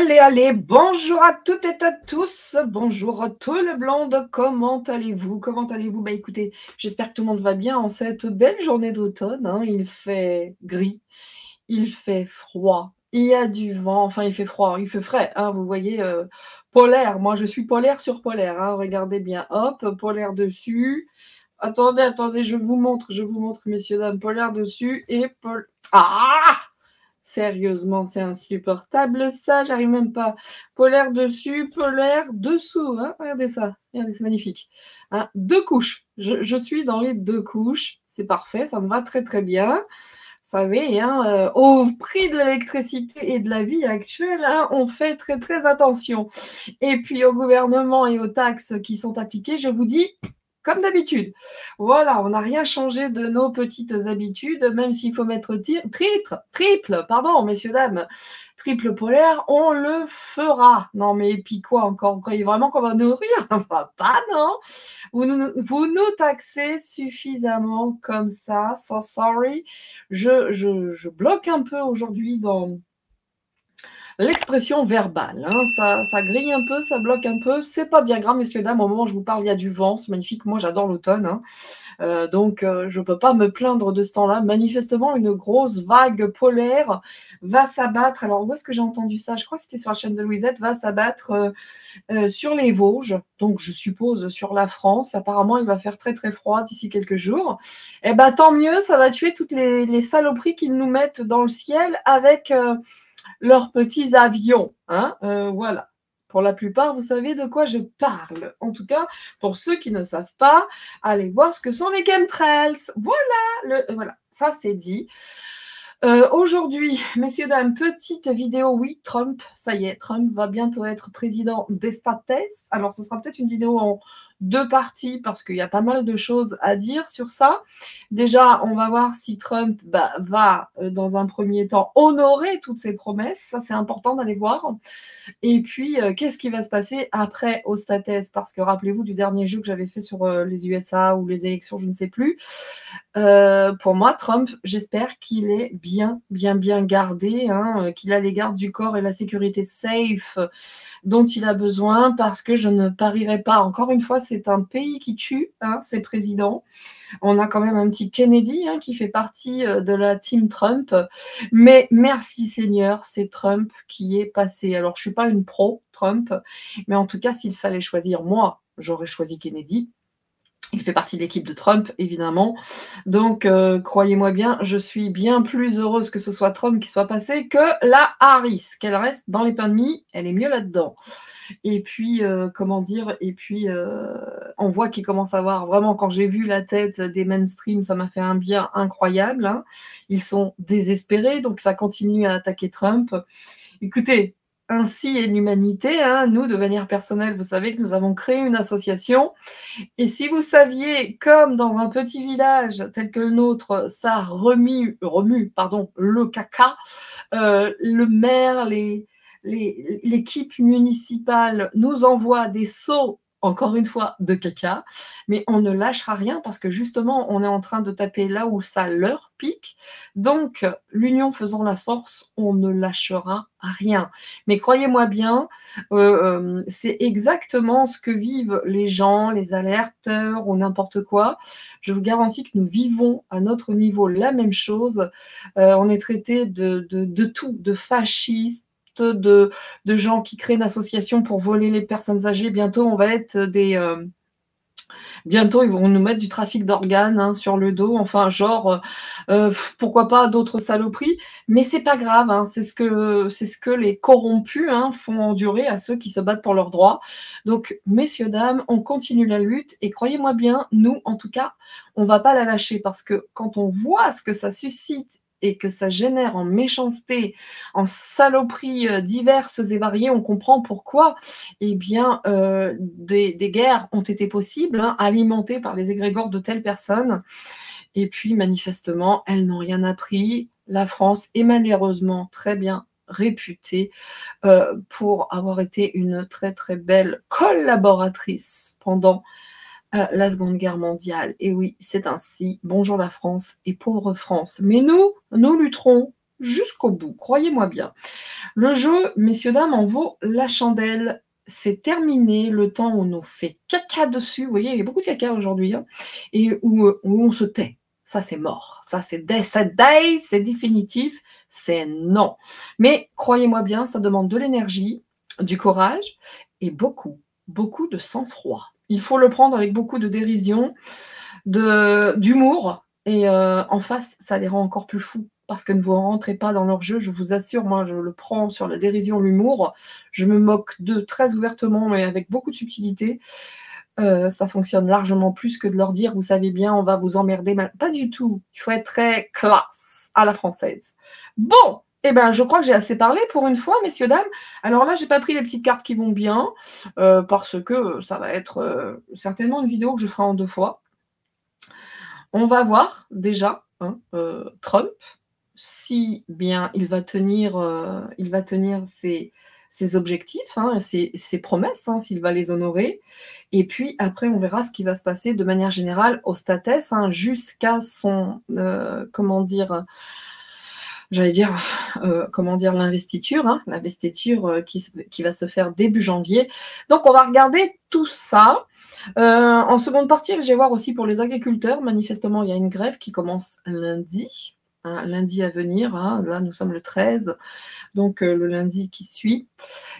Allez, allez, bonjour à toutes et à tous, bonjour tout le blonde, comment allez-vous? Comment allez-vous? Bah écoutez, j'espère que tout le monde va bien en cette belle journée d'automne, hein. Il fait gris, il fait froid, il y a du vent, enfin il fait froid, il fait frais, hein, vous voyez, polaire, moi je suis polaire sur polaire, hein, regardez bien, hop, polaire dessus. Attendez, attendez, je vous montre, messieurs, dames, polaire dessus et Ah! Sérieusement, c'est insupportable ça, j'arrive même pas. Polaire dessus, polaire dessous, hein. Regardez ça, regardez, c'est magnifique. Hein, 2 couches, je suis dans les 2 couches, c'est parfait, ça me va très très bien. Vous savez, hein, au prix de l'électricité et de la vie actuelle, hein, on fait très très attention. Et puis au gouvernement et aux taxes qui sont appliquées, je vous dis, comme d'habitude. Voilà, on n'a rien changé de nos petites habitudes, même s'il faut mettre triple, pardon, messieurs, dames, triple polaire, on le fera. Non, mais et puis quoi encore? Vous croyez vraiment qu'on va nourrir? On va pas, non? Vous nous taxez suffisamment comme ça, so sorry. Je bloque un peu aujourd'hui dans l'expression verbale, hein, ça grille un peu, ça bloque un peu, c'est pas bien grave, messieurs, dames, au moment où je vous parle, il y a du vent, c'est magnifique, moi j'adore l'automne, hein. Donc je peux pas me plaindre de ce temps-là. Manifestement, une grosse vague polaire va s'abattre, alors où est-ce que j'ai entendu ça? Je crois que c'était sur la chaîne de Louisette, va s'abattre sur les Vosges, donc je suppose sur la France. Apparemment, il va faire très très froid d'ici quelques jours. Eh ben tant mieux, ça va tuer toutes les saloperies qu'ils nous mettent dans le ciel avec leurs petits avions, hein, voilà. Pour la plupart, vous savez de quoi je parle. En tout cas, pour ceux qui ne savent pas, allez voir ce que sont les chemtrails. Voilà, ça c'est dit. Aujourd'hui, messieurs, dames, petite vidéo. Oui, Trump, ça y est, Trump va bientôt être président des States. Alors, ce sera peut-être une vidéo en 2 parties parce qu'il y a pas mal de choses à dire sur ça. Déjà, on va voir si Trump va, dans un premier temps, honorer toutes ses promesses. Ça, c'est important d'aller voir. Et puis, qu'est-ce qui va se passer après aux States? Parce que rappelez-vous du dernier jeu que j'avais fait sur les USA ou les élections, je ne sais plus. Pour moi, Trump, j'espère qu'il est bien gardé, hein, qu'il a les gardes du corps et la sécurité safe dont il a besoin, parce que je ne parierai pas. Encore une fois, c'est un pays qui tue, hein, ses présidents. On a quand même un petit Kennedy, hein, qui fait partie de la team Trump. Mais merci Seigneur, c'est Trump qui est passé. Alors, je ne suis pas une pro Trump, mais en tout cas, s'il fallait choisir, moi, j'aurais choisi Kennedy. Il fait partie de l'équipe de Trump, évidemment. Donc, croyez-moi bien, je suis bien plus heureuse que ce soit Trump qui soit passé que la Harris. Qu'elle reste dans les pains de mie, elle est mieux là-dedans. Et puis, comment dire, et puis, on voit qu'il commence à avoir, vraiment, quand j'ai vu la tête des mainstream, ça m'a fait un bien incroyable, hein. Ils sont désespérés, donc ça continue à attaquer Trump. Écoutez, ainsi est l'humanité, hein. Nous, de manière personnelle, vous savez que nous avons créé une association. Et si vous saviez, comme dans un petit village tel que le nôtre, ça remue le caca, le maire, l'équipe municipale nous envoie des seaux, encore une fois, de caca, mais on ne lâchera rien parce que justement, on est en train de taper là où ça leur pique. Donc, l'union faisant la force, on ne lâchera rien. Mais croyez-moi bien, c'est exactement ce que vivent les gens, les alerteurs ou n'importe quoi. Je vous garantis que nous vivons à notre niveau la même chose. On est traité de tout, de fascistes, de gens qui créent une association pour voler les personnes âgées. Bientôt, on va être bientôt, ils vont nous mettre du trafic d'organes, hein, sur le dos. Enfin, genre, pourquoi pas d'autres saloperies. Mais c'est pas grave, hein, c'est ce que les corrompus, hein, font endurer à ceux qui se battent pour leurs droits. Donc, messieurs, dames, on continue la lutte. Et croyez-moi bien, nous, en tout cas, on va pas la lâcher parce que quand on voit ce que ça suscite et que ça génère en méchanceté, en saloperies diverses et variées, on comprend pourquoi, eh bien, des guerres ont été possibles, hein, alimentées par les égrégores de telles personnes. Et puis, manifestement, elles n'ont rien appris. La France est malheureusement très bien réputée pour avoir été une très très belle collaboratrice pendant la Seconde Guerre mondiale. Et oui, c'est ainsi. Bonjour la France et pauvre France. Mais nous lutterons jusqu'au bout, croyez-moi bien. Le jeu, messieurs, dames, en vaut la chandelle. C'est terminé, le temps où on nous fait caca dessus. Vous voyez, il y a beaucoup de caca aujourd'hui, hein, et où on se tait. Ça, c'est mort. Ça, c'est death day, c'est définitif. C'est non. Mais croyez-moi bien, ça demande de l'énergie, du courage et beaucoup, beaucoup de sang-froid. Il faut le prendre avec beaucoup de dérision, d'humour, et en face, ça les rend encore plus fous. Parce que ne vous rentrez pas dans leur jeu, je vous assure, moi je le prends sur la dérision, l'humour, je me moque d'eux très ouvertement, mais avec beaucoup de subtilité. Ça fonctionne largement plus que de leur dire, vous savez bien, on va vous emmerder. Pas du tout, il faut être très classe, à la française. Bon, eh ben, je crois que j'ai assez parlé pour une fois, messieurs, dames. Alors là, j'ai pas pris les petites cartes qui vont bien, parce que ça va être certainement une vidéo que je ferai en 2 fois. On va voir déjà, hein, Trump, si bien il va tenir ses objectifs, hein, ses promesses, hein, s'il va les honorer. Et puis après, on verra ce qui va se passer de manière générale au States, hein, jusqu'à son, comment dire, l'investiture, hein, l'investiture qui va se faire début janvier. Donc on va regarder tout ça. En seconde partie, je vais voir aussi pour les agriculteurs. Manifestement, il y a une grève qui commence lundi. Hein, lundi à venir, hein, là nous sommes le 13, donc le lundi qui suit.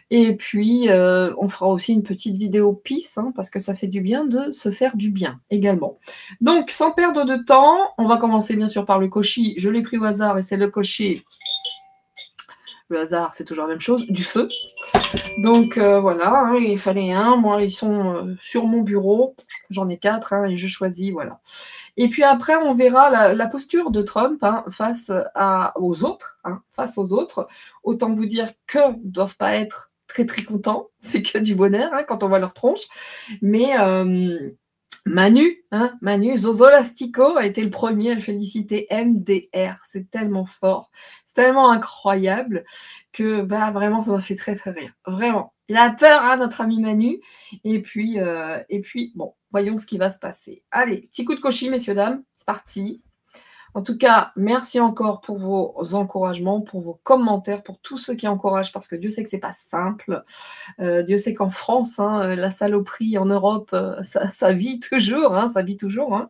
Et puis on fera aussi une petite vidéo peace, hein, parce que ça fait du bien de se faire du bien également. Donc sans perdre de temps, on va commencer bien sûr par le koshi. Je l'ai pris au hasard et c'est le koshi. Le hasard, c'est toujours la même chose, du feu. Donc voilà, hein, il fallait un. Moi, ils sont sur mon bureau. J'en ai 4, hein, et je choisis, voilà. Et puis après, on verra la posture de Trump, hein, face aux autres. Hein, face aux autres. Autant vous dire qu'ils ne doivent pas être très très contents. C'est que du bonheur, hein, quand on voit leur tronche. Mais Manu, Zozo Lastico a été le premier à le féliciter. MDR, c'est tellement fort, c'est tellement incroyable que vraiment ça m'a fait très très rire. Vraiment, il a peur, hein, notre ami Manu. Et puis bon, voyons ce qui va se passer. Allez, petit coup de cochis, messieurs dames, c'est parti. En tout cas, merci encore pour vos encouragements, pour vos commentaires, pour tous ceux qui encouragent, parce que Dieu sait que c'est pas simple. Dieu sait qu'en France, hein, la saloperie en Europe, ça vit toujours, hein, ça vit toujours. Hein.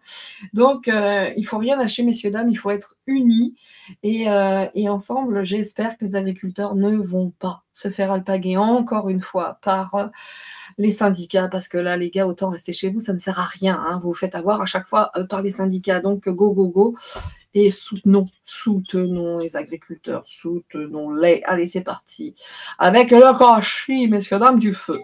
Donc, il faut rien lâcher, messieurs, dames, il faut être unis. Et ensemble, j'espère que les agriculteurs ne vont pas se faire alpaguer encore une fois par les syndicats, parce que là, les gars, autant rester chez vous, ça ne sert à rien. Hein. Vous vous faites avoir à chaque fois par les syndicats. Donc, go, go, go. Et soutenons les agriculteurs, soutenons-les. Allez, c'est parti. Avec le koshi, messieurs, dames, du feu.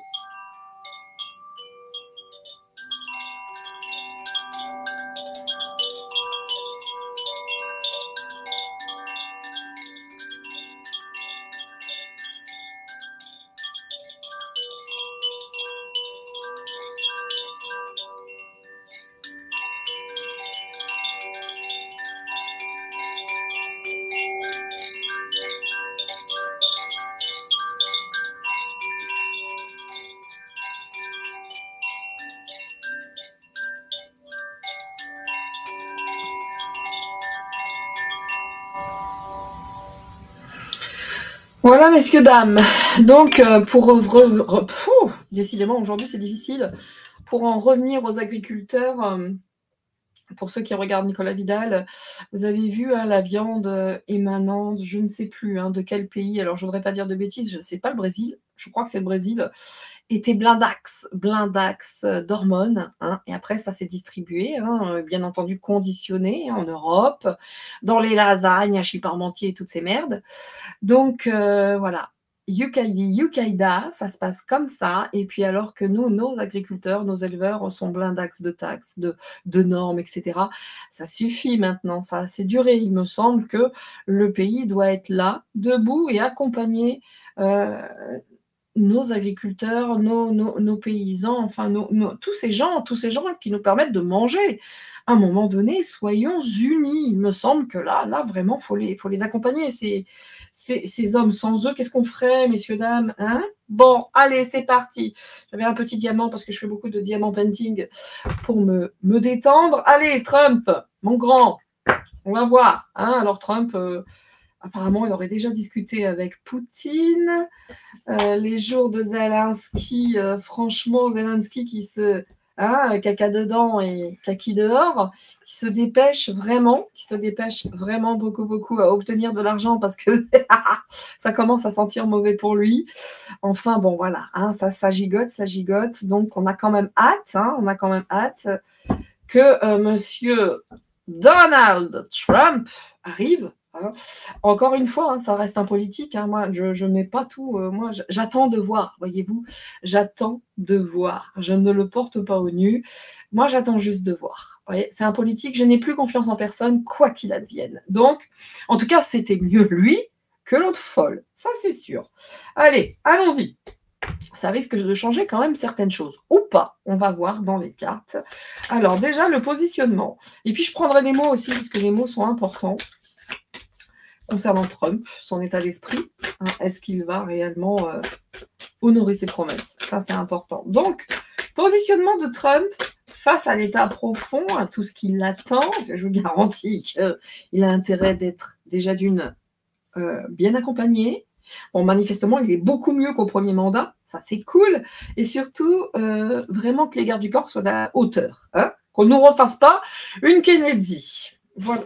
Voilà, messieurs, dames. Donc, décidément, aujourd'hui, c'est difficile. Pour en revenir aux agriculteurs, pour ceux qui regardent Nicolas Vidal, vous avez vu, hein, la viande émanant, je ne sais plus, hein, de quel pays. Alors, je ne voudrais pas dire de bêtises, je ne sais pas le Brésil. Je crois que c'est le Brésil. Était blindax d'hormones, hein, et après ça s'est distribué, hein, bien entendu conditionné, hein, en Europe, dans les lasagnes, hachis parmentier et toutes ces merdes. Donc voilà, Yukaida, ça se passe comme ça, et puis alors que nous, nos agriculteurs, nos éleveurs sont blindax de taxes, de normes, etc. Ça suffit maintenant, ça a assez duré. Il me semble que le pays doit être là, debout et accompagner nos agriculteurs, nos paysans, enfin tous ces gens qui nous permettent de manger. À un moment donné, soyons unis. Il me semble que là vraiment, faut les accompagner. Ces hommes, sans eux, qu'est-ce qu'on ferait, messieurs, dames, hein? Bon, allez, c'est parti. J'avais un petit diamant parce que je fais beaucoup de diamant painting pour me détendre. Allez, Trump, mon grand, on va voir. Hein? Alors Trump... apparemment, il aurait déjà discuté avec Poutine. Les jours de Zelensky, franchement, Zelensky qui se... Hein, caca dedans et kaki dehors, qui se dépêche vraiment beaucoup à obtenir de l'argent parce que ça commence à sentir mauvais pour lui. Enfin, bon, voilà, hein, ça gigote. Donc, on a quand même hâte que monsieur Donald Trump arrive. Hein. Encore une fois, hein, ça reste un politique. Hein, moi, je mets pas tout. Moi, j'attends de voir. Voyez-vous, j'attends de voir. Je ne le porte pas au nu. Moi, j'attends juste de voir. Voyez, c'est un politique. Je n'ai plus confiance en personne, quoi qu'il advienne. Donc, en tout cas, c'était mieux lui que l'autre folle. Ça, c'est sûr. Allez, allons-y. Ça risque de changer quand même certaines choses. Ou pas, on va voir dans les cartes. Alors déjà, le positionnement. Et puis, je prendrai les mots aussi, parce que les mots sont importants. Concernant Trump, son état d'esprit, hein, est-ce qu'il va réellement honorer ses promesses? Ça, c'est important. Donc, positionnement de Trump face à l'état profond, à tout ce qui l'attend. Je vous garantis qu'il a intérêt d'être déjà d'une bien accompagné. Bon, manifestement, il est beaucoup mieux qu'au premier mandat. Ça, c'est cool. Et surtout, vraiment que les gardes du corps soient à hauteur. Hein, qu'on ne nous refasse pas une Kennedy. Voilà,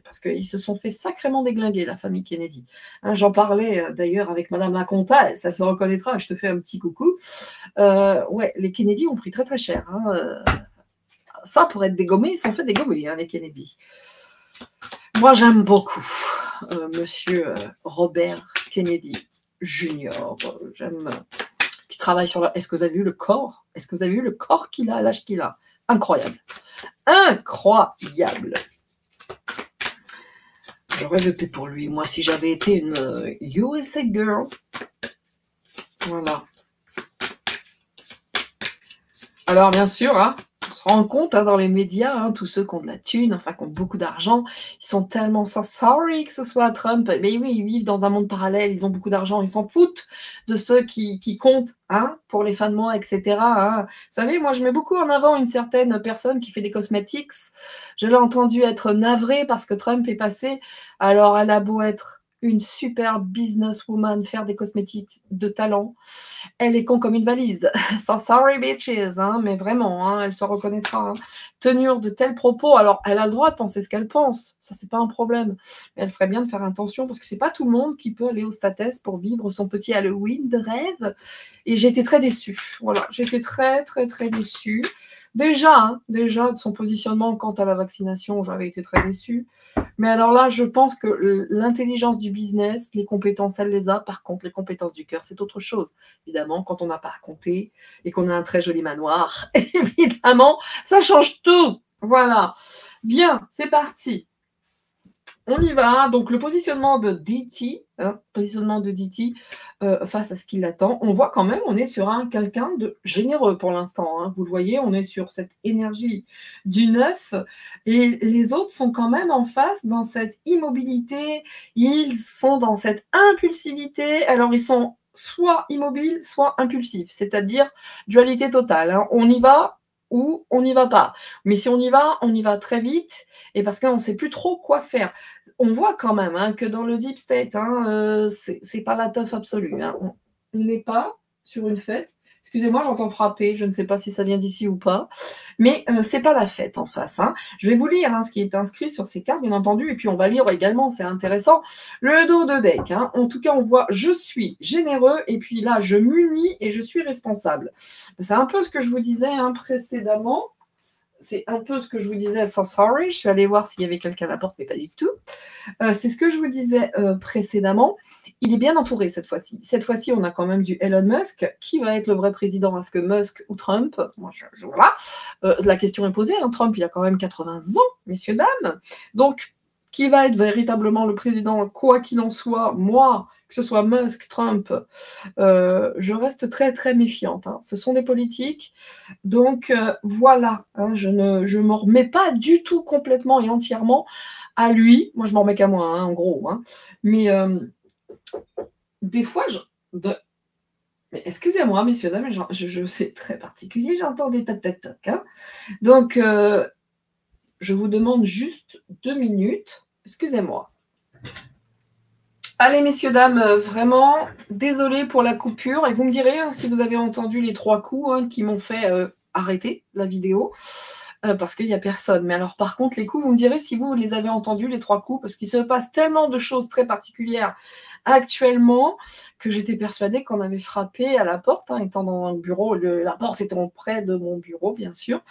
parce qu'ils se sont fait sacrément déglinguer, la famille Kennedy. Hein, j'en parlais d'ailleurs avec Madame la Comtesse, elle se reconnaîtra, je te fais un petit coucou. Ouais, les Kennedy ont pris très très cher. Hein, ça, pour être dégommés, ils sont fait dégommer, hein, les Kennedy. Moi, j'aime beaucoup monsieur Robert Kennedy Jr. J'aime qui travaille sur la... Est-ce que vous avez vu le corps? Est-ce que vous avez vu le corps qu'il a à l'âge qu'il a? Incroyable. Incroyable. J'aurais voté pour lui, moi, si j'avais été une USA girl. Voilà. Alors, bien sûr, hein, on se rend compte hein, dans les médias, hein, tous ceux qui ont de la thune, enfin, qui ont beaucoup d'argent, ils sont tellement sorry que ce soit Trump. Mais oui, ils vivent dans un monde parallèle, ils ont beaucoup d'argent, ils s'en foutent de ceux qui comptent hein, pour les fins de mois, etc. Hein. Vous savez, moi, je mets beaucoup en avant une certaine personne qui fait des cosmétiques. Je l'ai entendue être navrée parce que Trump est passé. Alors, elle a beau être une super businesswoman, faire des cosmétiques de talent. Elle est con comme une valise. So sorry bitches, hein, mais vraiment, hein, elle se reconnaîtra. Hein. Tenir de tels propos, alors elle a le droit de penser ce qu'elle pense, ça c'est pas un problème. Mais elle ferait bien de faire attention parce que c'est pas tout le monde qui peut aller au States pour vivre son petit Halloween de rêve. Et j'ai été très déçue. Voilà, j'ai été très déçue. Déjà de son positionnement quant à la vaccination, j'avais été très déçue. Mais alors là, je pense que l'intelligence du business, les compétences, elle les a. Par contre, les compétences du cœur, c'est autre chose. Évidemment, quand on n'a pas à compter et qu'on a un très joli manoir, évidemment, ça change tout. Voilà. Bien, c'est parti. On y va. Donc, le positionnement de DT, face à ce qu'il attend, on voit quand même, on est sur quelqu'un de généreux pour l'instant. Hein. Vous le voyez, on est sur cette énergie du neuf et les autres sont quand même en face dans cette immobilité. Ils sont dans cette impulsivité. Alors, ils sont soit immobiles, soit impulsifs, c'est-à-dire dualité totale. Hein. On y va ou on n'y va pas. Mais si on y va très vite et parce qu'on ne sait plus trop quoi faire. On voit quand même hein, que dans le deep state, hein, c'est pas la teuf absolue. Hein. On n'est pas sur une fête. Excusez-moi, j'entends frapper. Je ne sais pas si ça vient d'ici ou pas. Mais c'est pas la fête en face. Hein. Je vais vous lire hein, ce qui est inscrit sur ces cartes, bien entendu. Et puis on va lire également, c'est intéressant, le dos de deck. Hein. En tout cas, on voit « je suis généreux » et puis là, « je m'unis et je suis responsable ». C'est un peu ce que je vous disais hein, précédemment. C'est un peu ce que je vous disais, so sorry, je suis allée voir s'il y avait quelqu'un à la porte, mais pas du tout. C'est ce que je vous disais précédemment. Il est bien entouré cette fois-ci. Cette fois-ci, on a quand même du Elon Musk. Qui va être le vrai président? Est-ce que Musk ou Trump? Moi, voilà. La question est posée. Hein. Trump, il a quand même 80 ans, messieurs, dames. Donc, qui va être véritablement le président? Quoi qu'il en soit, moi, que ce soit Musk, Trump, je reste très méfiante. Hein. Ce sont des politiques. Donc, voilà. Hein, je ne m'en remets pas du tout complètement et entièrement à lui. Moi, je m'en remets qu'à moi, hein, en gros. Hein. Mais des fois, mais excusez-moi, messieurs, dames, c'est très particulier. J'entends des toc. Hein. Donc, je vous demande juste 2 minutes. Excusez-moi. Allez, messieurs, dames, vraiment, désolée pour la coupure. Et vous me direz hein, si vous avez entendu les 3 coups hein, qui m'ont fait arrêter la vidéo, parce qu'il n'y a personne. Mais alors, par contre, les coups, vous me direz si vous les avez entendus, les 3 coups, parce qu'il se passe tellement de choses très particulières actuellement que j'étais persuadée qu'on avait frappé à la porte, hein, étant dans le bureau, la porte étant près de mon bureau, bien sûr.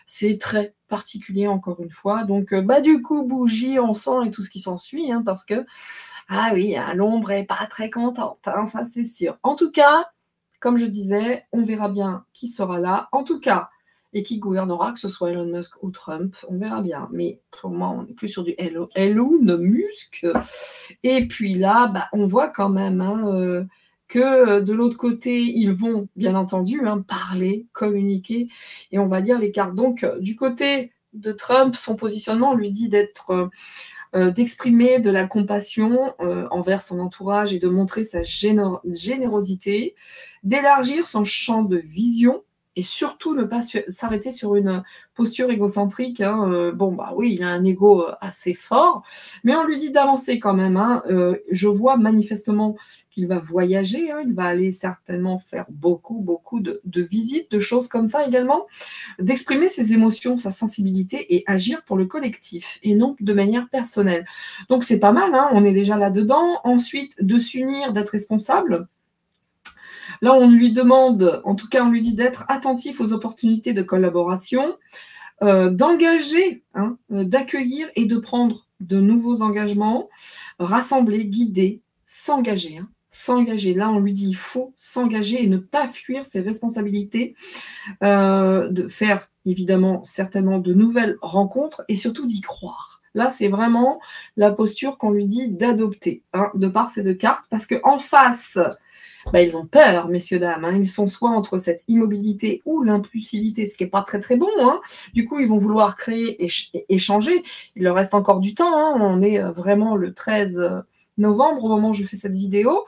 C'est très particulier, encore une fois. Donc, du coup, bougie, encens et tout ce qui s'ensuit, hein, parce que ah oui, hein, l'ombre est pas très contente, hein, ça c'est sûr. En tout cas, comme je disais, on verra bien qui sera là. En tout cas, et qui gouvernera, que ce soit Elon Musk ou Trump, on verra bien. Mais pour moi, on n'est plus sur du Elon Musk. Et puis là, on voit quand même hein, que de l'autre côté, ils vont bien entendu hein, parler, communiquer, et on va lire les cartes. Donc, du côté de Trump, son positionnement lui dit d'exprimer de la compassion envers son entourage et de montrer sa générosité, d'élargir son champ de vision et surtout ne pas s'arrêter sur une posture égocentrique. Hein. Oui, il a un ego assez fort, mais on lui dit d'avancer quand même. Hein. Je vois manifestement qu'il va voyager, hein. Il va aller certainement faire beaucoup de visites, de choses comme ça également, d'exprimer ses émotions, sa sensibilité et agir pour le collectif et non de manière personnelle. Donc c'est pas mal, hein, on est déjà là-dedans. Ensuite, de s'unir, d'être responsable. Là, on lui demande, en tout cas, on lui dit d'être attentif aux opportunités de collaboration, d'engager, hein, d'accueillir et de prendre de nouveaux engagements, rassembler, guider, s'engager. Hein, s'engager. Là, on lui dit il faut s'engager et ne pas fuir ses responsabilités, de faire évidemment certainement de nouvelles rencontres et surtout d'y croire. Là, c'est vraiment la posture qu'on lui dit d'adopter, hein, de par ces 2 cartes, parce qu'en face, ils ont peur, messieurs, dames. Hein. Ils sont soit entre cette immobilité ou l'impulsivité, ce qui n'est pas très bon. Hein. Du coup, ils vont vouloir créer et changer. Il leur reste encore du temps. Hein. On est vraiment le 13 novembre au moment où je fais cette vidéo.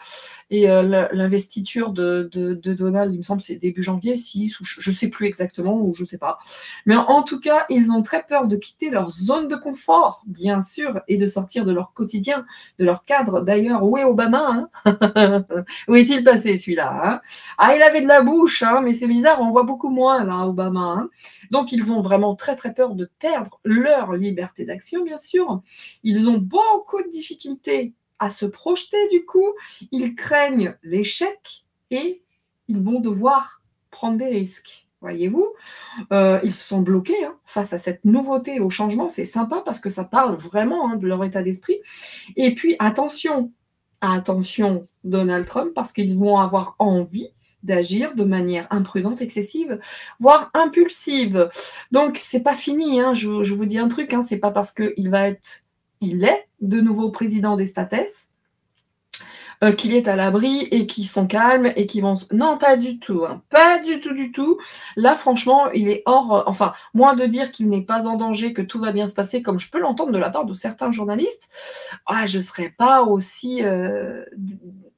Et l'investiture de Donald, il me semble, c'est début janvier, 6, ou je ne sais plus exactement, ou je ne sais pas. Mais en tout cas, ils ont très peur de quitter leur zone de confort, bien sûr, et de sortir de leur quotidien, de leur cadre. D'ailleurs, où est Obama hein? Où est-il passé, celui-là hein? Ah, il avait de la bouche, hein, mais c'est bizarre, on voit beaucoup moins, là, Obama. Hein. Donc, ils ont vraiment très peur de perdre leur liberté d'action, bien sûr. Ils ont beaucoup de difficultés à se projeter, du coup. Ils craignent l'échec et ils vont devoir prendre des risques. Voyez-vous, ils se sont bloqués hein, face à cette nouveauté, au changement. C'est sympa parce que ça parle vraiment hein, de leur état d'esprit. Et puis, attention, Donald Trump, parce qu'ils vont avoir envie d'agir de manière imprudente, excessive, voire impulsive. Donc, c'est pas fini. Hein, je vous dis un truc, hein, c'est pas parce qu'il est de nouveau président des States qu'il est à l'abri et qu'ils sont calmes et qu'ils vont... Non, pas du tout. Hein. Pas du tout. Là, franchement, il est hors... Enfin, moins de dire qu'il n'est pas en danger, que tout va bien se passer, comme je peux l'entendre de la part de certains journalistes, je ne serais pas aussi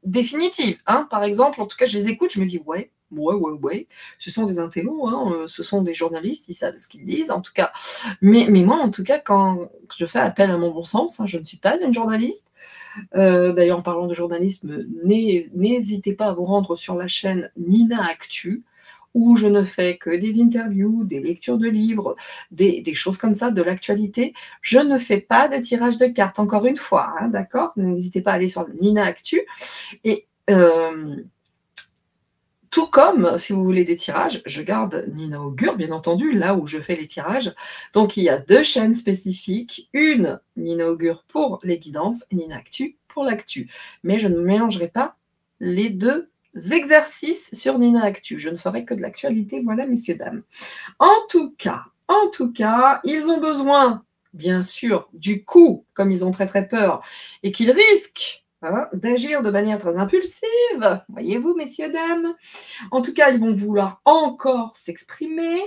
définitive. Hein. Par exemple, en tout cas, je les écoute, je me dis, ouais. Ce sont des intellos, hein, ce sont des journalistes, ils savent ce qu'ils disent, en tout cas. Mais moi, en tout cas, quand je fais appel à mon bon sens, hein, je ne suis pas une journaliste. D'ailleurs, en parlant de journalisme, n'hésitez pas à vous rendre sur la chaîne Nina Actu, où je ne fais que des interviews, des lectures de livres, des choses comme ça, de l'actualité. Je ne fais pas de tirage de cartes, encore une fois, hein, d'accord? N'hésitez pas à aller sur Nina Actu. Et tout comme, si vous voulez des tirages, je garde Nina Augure, bien entendu, là où je fais les tirages. Donc, il y a 2 chaînes spécifiques. Une, Nina Augure pour les guidances, et Nina Actu pour l'actu. Mais je ne mélangerai pas les 2 exercices sur Nina Actu. Je ne ferai que de l'actualité, voilà, messieurs, dames. En tout cas, ils ont besoin, bien sûr, du coup, comme ils ont très peur, et qu'ils risquent d'agir de manière très impulsive, voyez-vous, messieurs, dames. En tout cas, ils vont vouloir encore s'exprimer.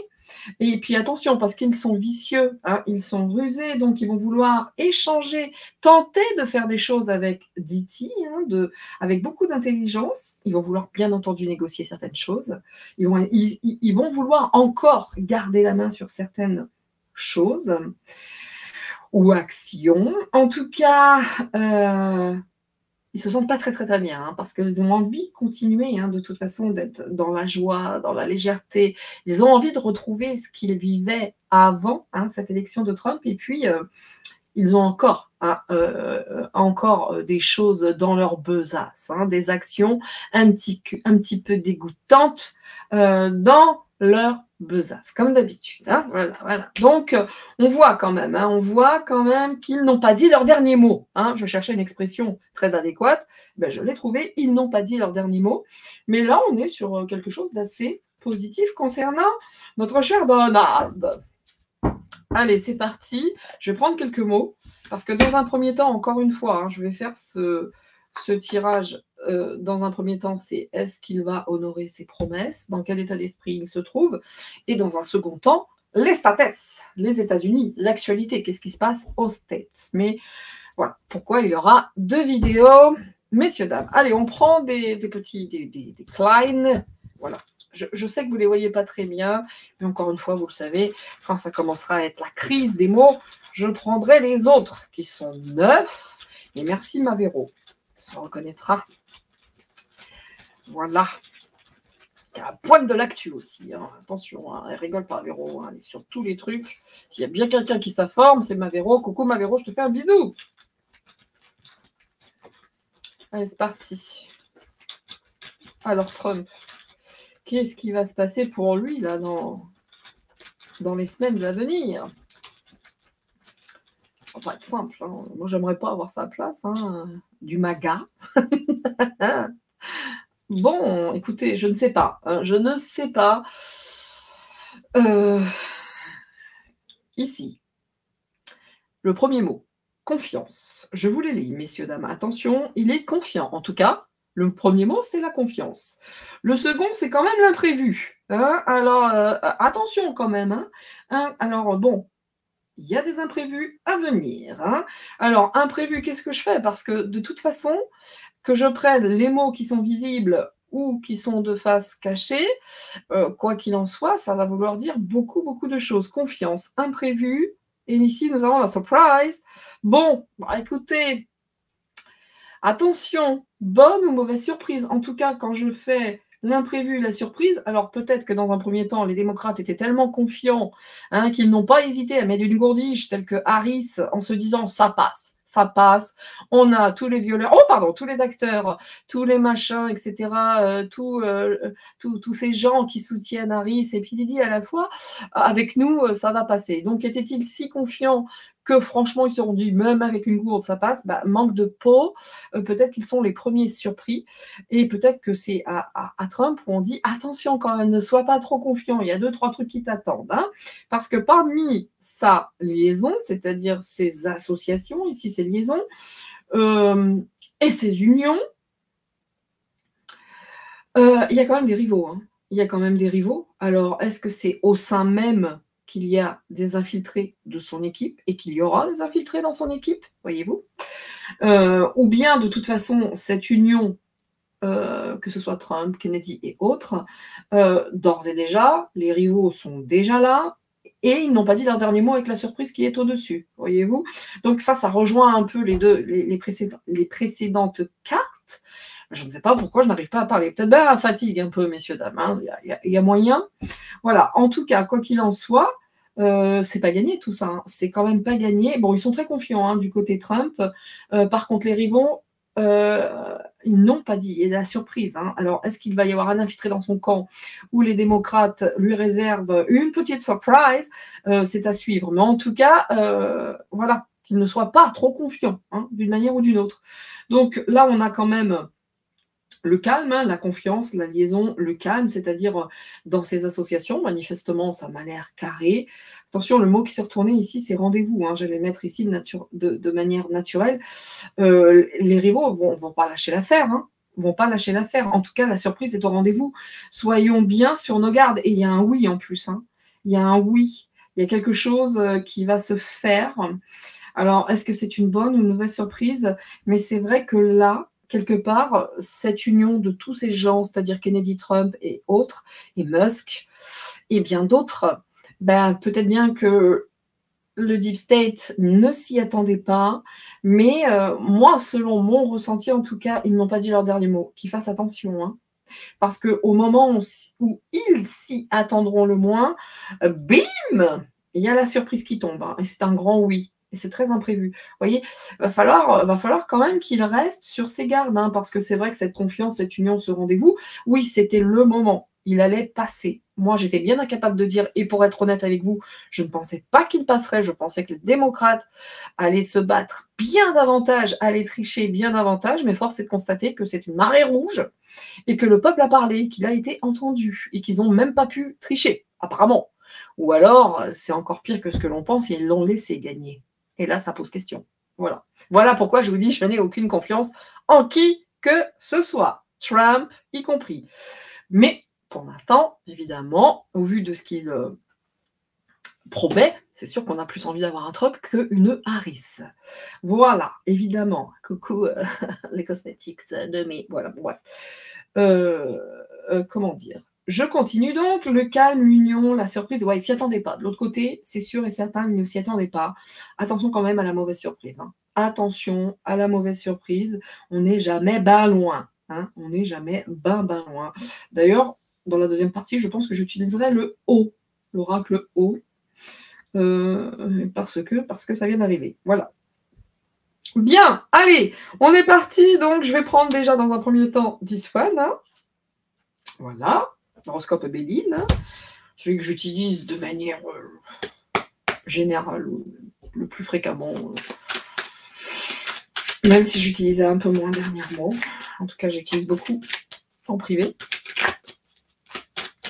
Et puis attention, parce qu'ils sont vicieux, hein, ils sont rusés, donc ils vont vouloir échanger, tenter de faire des choses avec Diti, hein, avec beaucoup d'intelligence. Ils vont vouloir bien entendu négocier certaines choses. Ils vont vouloir encore garder la main sur certaines choses ou actions. En tout cas, ils se sentent pas très, très, très bien, hein, parce qu'ils ont envie de continuer, hein, de toute façon, d'être dans la joie, dans la légèreté. Ils ont envie de retrouver ce qu'ils vivaient avant, hein, cette élection de Trump et puis, ils ont encore des choses dans leur besace, hein, des actions un petit peu dégoûtantes dans leur besace, comme d'habitude. Hein, voilà, voilà. Donc, on voit quand même qu'ils n'ont pas dit leur dernier mot. Hein. Je cherchais une expression très adéquate, ben, je l'ai trouvée, ils n'ont pas dit leur dernier mot. Mais là, on est sur quelque chose d'assez positif concernant notre cher Donald. Allez, c'est parti. Je vais prendre quelques mots, parce que dans un premier temps, encore une fois, hein, je vais faire ce tirage. Dans un premier temps, c'est est-ce qu'il va honorer ses promesses? Dans quel état d'esprit il se trouve? Et dans un second temps, les states, les États-Unis, l'actualité, qu'est-ce qui se passe aux States? Mais voilà, pourquoi il y aura 2 vidéos, messieurs, dames. Allez, on prend des petits, des Klein, voilà. Je sais que vous ne les voyez pas très bien, mais encore une fois, vous le savez, quand ça commencera à être la crise des mots, je prendrai les autres qui sont 9. Et merci Mavero, on reconnaîtra. Voilà. Il y a la pointe de l'actu aussi. Hein. Attention, hein, elle rigole pas, Mavero. Hein, elle est sur tous les trucs. S'il y a bien quelqu'un qui s'informe, c'est Mavero. Coucou Mavero, je te fais un bisou. Allez, c'est parti. Alors, Trump. Qu'est-ce qui va se passer pour lui là dans les semaines à venir? Ça va pas être simple. Hein. Moi, j'aimerais pas avoir sa place. Hein. Du MAGA. Bon, écoutez, je ne sais pas. Je ne sais pas. Ici, le premier mot, confiance. Je vous les lis, messieurs, dames. Attention, il est confiant. En tout cas, le premier mot, c'est la confiance. Le second, c'est quand même l'imprévu. Hein. Alors, attention quand même. Hein. Alors, bon, il y a des imprévus à venir. Hein. Alors, imprévu, qu'est-ce que je fais? Parce que de toute façon, que je prenne les mots qui sont visibles ou qui sont de face cachée, quoi qu'il en soit, ça va vouloir dire beaucoup, beaucoup de choses. Confiance, imprévu, et ici, nous avons la surprise. Bon, bah, écoutez, attention, bonne ou mauvaise surprise. En tout cas, quand je fais l'imprévu, la surprise, alors peut-être que dans un premier temps, les démocrates étaient tellement confiants hein, qu'ils n'ont pas hésité à mettre une gourdiche telle que Harris en se disant « ça passe ». Ça passe, on a tous les violeurs, tous les acteurs, tous les machins, etc., tous ces gens qui soutiennent Harris et puis Didi à la fois, avec nous, ça va passer. Donc, était-il si confiant que franchement, ils se sont dit, même avec une gourde, ça passe, bah, manque de peau, peut-être qu'ils sont les premiers surpris, et peut-être que c'est à Trump où on dit, attention quand même, ne sois pas trop confiant, il y a 2-3 trucs qui t'attendent, hein, parce que parmi sa liaison, c'est-à-dire ses associations, ici ses liaisons, et ses unions, il y a quand même des rivaux, hein. Il y a quand même des rivaux. Alors, est-ce que c'est au sein même qu'il y a des infiltrés de son équipe et qu'il y aura des infiltrés dans son équipe, voyez-vous ou bien, de toute façon, cette union, que ce soit Trump, Kennedy et autres, d'ores et déjà, les rivaux sont déjà là et ils n'ont pas dit leur dernier mot avec la surprise qui est au-dessus, voyez-vous. Donc ça rejoint un peu les précédentes cartes. Je ne sais pas pourquoi je n'arrive pas à parler. Peut-être à fatigue un peu, messieurs, dames. Hein. Il y a moyen. Voilà. En tout cas, quoi qu'il en soit, c'est pas gagné tout ça. Hein. C'est quand même pas gagné. Bon, ils sont très confiants hein, du côté Trump. Par contre, les rivaux, ils n'ont pas dit. Il y a de la surprise. Hein. Alors, est-ce qu'il va y avoir un infiltré dans son camp ou les démocrates lui réservent une petite surprise? C'est à suivre. Mais en tout cas, voilà, qu'il ne soit pas trop confiant hein, d'une manière ou d'une autre. Donc là, on a quand même le calme, hein, la confiance, la liaison, le calme, c'est-à-dire dans ces associations, manifestement, ça m'a l'air carré. Attention, le mot qui s'est retourné ici, c'est rendez-vous. Hein, je vais le mettre ici de manière naturelle. Les rivaux vont pas lâcher l'affaire. Hein, vont pas lâcher l'affaire. En tout cas, la surprise est au rendez-vous. Soyons bien sur nos gardes. Et il y a un oui en plus. Hein. Il y a un oui. Il y a quelque chose qui va se faire. Alors, est-ce que c'est une bonne ou une mauvaise surprise? Mais c'est vrai que là, quelque part, cette union de tous ces gens, c'est-à-dire Kennedy, Trump et autres, et Musk, et bien d'autres, ben, peut-être bien que le deep state ne s'y attendait pas, mais moi, selon mon ressenti, en tout cas, ils n'ont pas dit leur dernier mot. Qu'ils fassent attention, hein. Parce qu'au moment où ils s'y attendront le moins, bim, il y a la surprise qui tombe, hein, et c'est un grand oui. Et c'est très imprévu. Vous voyez, va falloir quand même qu'il reste sur ses gardes, hein, parce que c'est vrai que cette confiance, cette union, ce rendez-vous, oui, c'était le moment. Il allait passer. Moi, j'étais bien incapable de dire, et pour être honnête avec vous, je ne pensais pas qu'il passerait. Je pensais que les démocrates allaient se battre bien davantage, allaient tricher bien davantage, mais force est de constater que c'est une marée rouge et que le peuple a parlé, qu'il a été entendu et qu'ils n'ont même pas pu tricher, apparemment. Ou alors, c'est encore pire que ce que l'on pense et ils l'ont laissé gagner. Et là, ça pose question. Voilà. Voilà pourquoi je vous dis, je n'ai aucune confiance en qui que ce soit, Trump y compris. Mais pour l'instant, évidemment, au vu de ce qu'il promet, c'est sûr qu'on a plus envie d'avoir un Trump qu'une Harris. Voilà, évidemment. Coucou les cosmétiques de mes... Voilà, bon, bref. Comment dire? Je continue donc, le calme, l'union, la surprise, ouais, ils ne s'y attendaient pas. De l'autre côté, c'est sûr et certain, ils ne s'y attendaient pas. Attention quand même à la mauvaise surprise, hein. Attention à la mauvaise surprise, on n'est jamais ben loin, hein. On n'est jamais ben loin. D'ailleurs, dans la deuxième partie, je pense que j'utiliserai le O, l'oracle O, parce que ça vient d'arriver. Voilà. Bien, allez, on est parti. Donc, je vais prendre déjà dans un premier temps this one, hein. Voilà, l'horoscope Béline, hein. Celui que j'utilise de manière générale, le plus fréquemment, même si j'utilisais un peu moins dernièrement. En tout cas, j'utilise beaucoup en privé,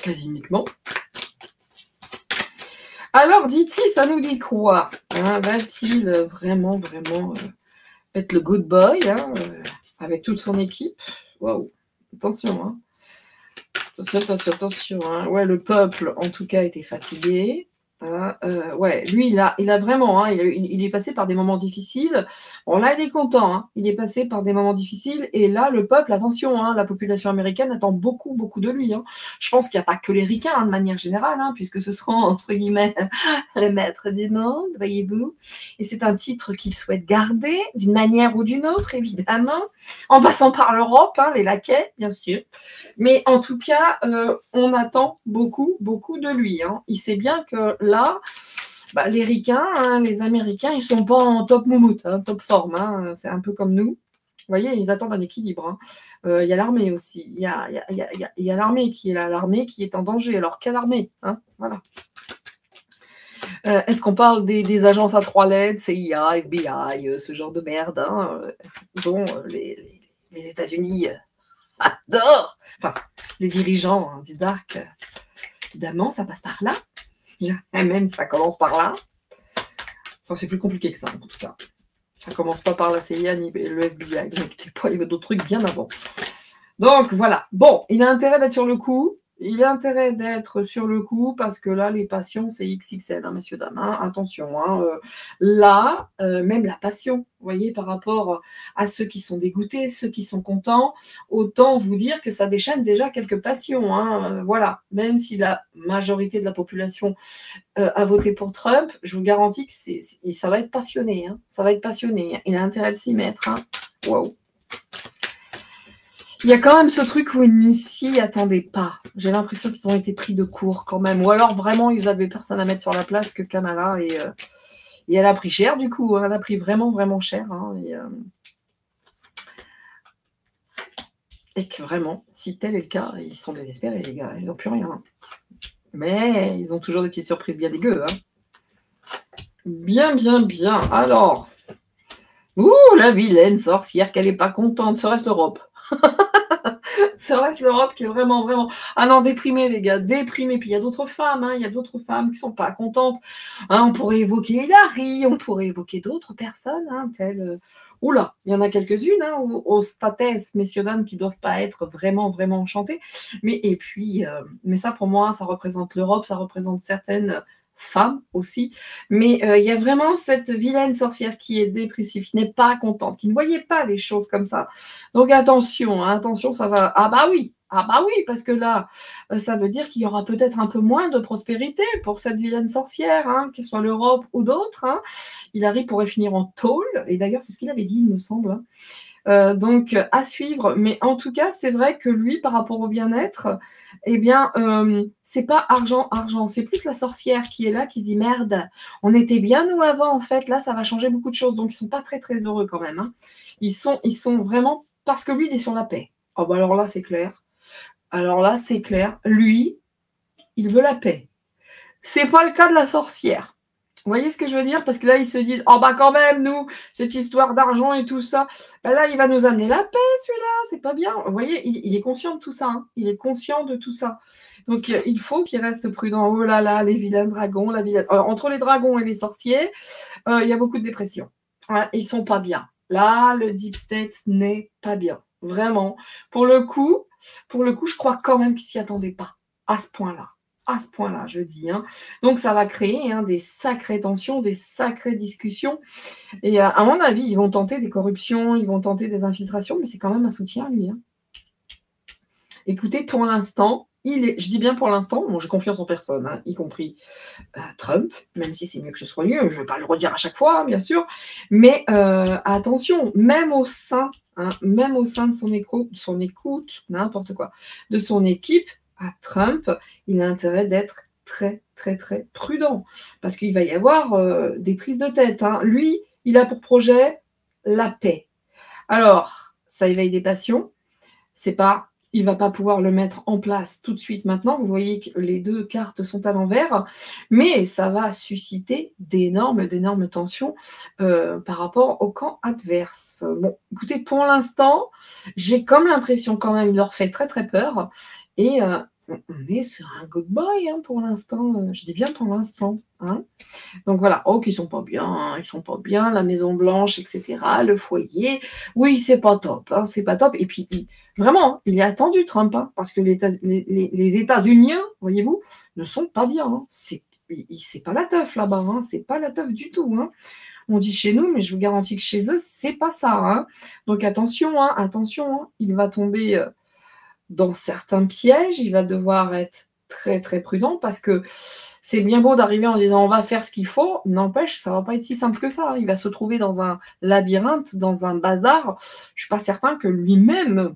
quasi uniquement. Alors, Diti, ça nous dit quoi, hein? Va-t-il vraiment être le good boy, hein, avec toute son équipe? Waouh, attention, hein. Attention, hein. Ouais, le peuple, en tout cas, était fatigué. Ouais, lui, il a vraiment, hein, il est passé par des moments difficiles. Bon, là, il est content, hein. Il est passé par des moments difficiles. Et là, le peuple, attention, hein, la population américaine attend beaucoup de lui, hein. Je pense qu'il n'y a pas que les ricains, hein, de manière générale, hein, puisque ce seront, entre guillemets, les maîtres du monde, voyez-vous. Et c'est un titre qu'il souhaite garder, d'une manière ou d'une autre, évidemment, en passant par l'Europe, hein, les laquais, bien sûr. Mais en tout cas, on attend beaucoup de lui, hein. Il sait bien que là, bah, les ricains, hein, les Américains, ils ne sont pas en top moumoute, hein, top forme, hein. C'est un peu comme nous. Vous voyez, ils attendent un équilibre, hein. Il y a l'armée aussi. Il y a l'armée qui est là, l'armée qui est en danger. Alors, quelle armée, hein? Voilà. Est-ce qu'on parle des agences à 3 lettres, CIA, FBI, ce genre de merde, hein, dont les États-Unis adorent, enfin, les dirigeants, hein, du Dark, évidemment, ça passe par là. Même ça commence par là. Enfin, c'est plus compliqué que ça, en tout cas. Ça commence pas par la CIA ni le FBI. Ne vous inquiétez pas, il y avait d'autres trucs bien avant. Donc, voilà. Bon, il a intérêt d'être sur le coup. Il a intérêt d'être sur le coup parce que là, les passions, c'est XXL, hein, messieurs, dames. Hein. Attention, hein, là, même la passion, vous voyez, par rapport à ceux qui sont dégoûtés, ceux qui sont contents, autant vous dire que ça déchaîne déjà quelques passions. Hein, voilà, même si la majorité de la population a voté pour Trump, je vous garantis que ça va être passionné. Hein, ça va être passionné. Il a intérêt de s'y mettre. Hein. Waouh. Il y a quand même ce truc où ils ne s'y attendaient pas. J'ai l'impression qu'ils ont été pris de court quand même. Ou alors vraiment, ils n'avaient personne à mettre sur la place que Kamala. Et elle a pris cher du coup. Hein. Elle a pris vraiment cher. Hein. Et que vraiment, si tel est le cas, ils sont désespérés les gars. Ils n'ont plus rien. Mais ils ont toujours des petites surprises bien dégueu. Hein. Bien. Alors. Ouh, la vilaine sorcière, qu'elle n'est pas contente. Serait-ce l'Europe? Serait-ce l'Europe qui est vraiment... Ah non, déprimée, les gars, déprimée. Puis il y a d'autres femmes, hein, il y a d'autres femmes qui ne sont pas contentes. Hein, on pourrait évoquer Hillary, on pourrait évoquer d'autres personnes, hein, telles... Oula, il y en a quelques-unes, hein, aux statès, messieurs, dames, qui ne doivent pas être vraiment enchantées. Mais, et puis, mais ça, pour moi, ça représente l'Europe, ça représente certaines femmes aussi, mais il y a vraiment cette vilaine sorcière qui est dépressive, qui n'est pas contente, qui ne voyait pas les choses comme ça. Donc attention, hein, attention, ça va... Ah bah oui, Ah bah oui, parce que là, ça veut dire qu'il y aura peut-être un peu moins de prospérité pour cette vilaine sorcière, hein, qu'il soit l'Europe ou d'autres, hein. Hillary pourrait finir en tôle, et d'ailleurs, c'est ce qu'il avait dit, il me semble, hein. Donc à suivre. Mais en tout cas, c'est vrai que lui, par rapport au bien-être, eh bien, c'est pas argent, argent. C'est plus la sorcière qui est là, qui se dit merde, on était bien nous avant, en fait. Là, ça va changer beaucoup de choses. Donc, ils sont pas très, très heureux quand même, hein. Ils sont vraiment parce que lui, il est sur la paix. Oh, bah alors là, c'est clair. Alors là, c'est clair. Lui, il veut la paix. C'est pas le cas de la sorcière. Vous voyez ce que je veux dire? Parce que là, ils se disent, oh bah quand même, nous, cette histoire d'argent et tout ça, bah là, il va nous amener la paix, celui-là, c'est pas bien. Vous voyez, il est conscient de tout ça, hein. Il est conscient de tout ça. Donc, il faut qu'il reste prudent. Oh là là, les vilains dragons, la vilaine... entre les dragons et les sorciers, il y a beaucoup de dépression. Ouais, ils sont pas bien. Là, le Deep State n'est pas bien. Vraiment. Pour le coup, je crois quand même qu'ils s'y attendaient pas à ce point-là. À ce point-là, je dis, hein. Donc, ça va créer, hein, des sacrées tensions, des sacrées discussions. Et à mon avis, ils vont tenter des corruptions, ils vont tenter des infiltrations, mais c'est quand même un soutien, lui, hein. Écoutez, pour l'instant, je dis bien pour l'instant, bon, j'ai confiance en personne, hein, y compris Trump, même si c'est mieux que ce soit lui, je ne vais pas le redire à chaque fois, hein, bien sûr, mais attention, même au sein de son écoute, n'importe quoi, de son équipe, à Trump, il a intérêt d'être très, très, très prudent, parce qu'il va y avoir des prises de tête, hein. Lui, il a pour projet la paix. Alors, ça éveille des passions, il ne va pas pouvoir le mettre en place tout de suite maintenant. Vous voyez que les deux cartes sont à l'envers, mais ça va susciter d'énormes tensions par rapport au camp adverse. Bon, écoutez, pour l'instant, j'ai comme l'impression quand même, il leur fait très très peur, et on est sur un good boy, hein, pour l'instant. Je dis bien pour l'instant, hein. Donc voilà, oh, qu'ils sont pas bien, hein, ils sont pas bien, la Maison Blanche, etc., le foyer, oui, c'est pas top, hein, c'est pas top. Et puis, vraiment, il est attendu, Trump, hein, parce que les États-Unis, voyez-vous, ne sont pas bien, hein. C'est pas la teuf là-bas, hein, c'est pas la teuf du tout, hein. On dit chez nous, mais je vous garantis que chez eux, c'est pas ça, hein. Donc attention, hein, il va tomber dans certains pièges, il va devoir être très très prudent, parce que c'est bien beau d'arriver en disant on va faire ce qu'il faut, n'empêche que ça va pas être si simple que ça, hein. Il va se trouver dans un labyrinthe, dans un bazar. Je suis pas certain que lui-même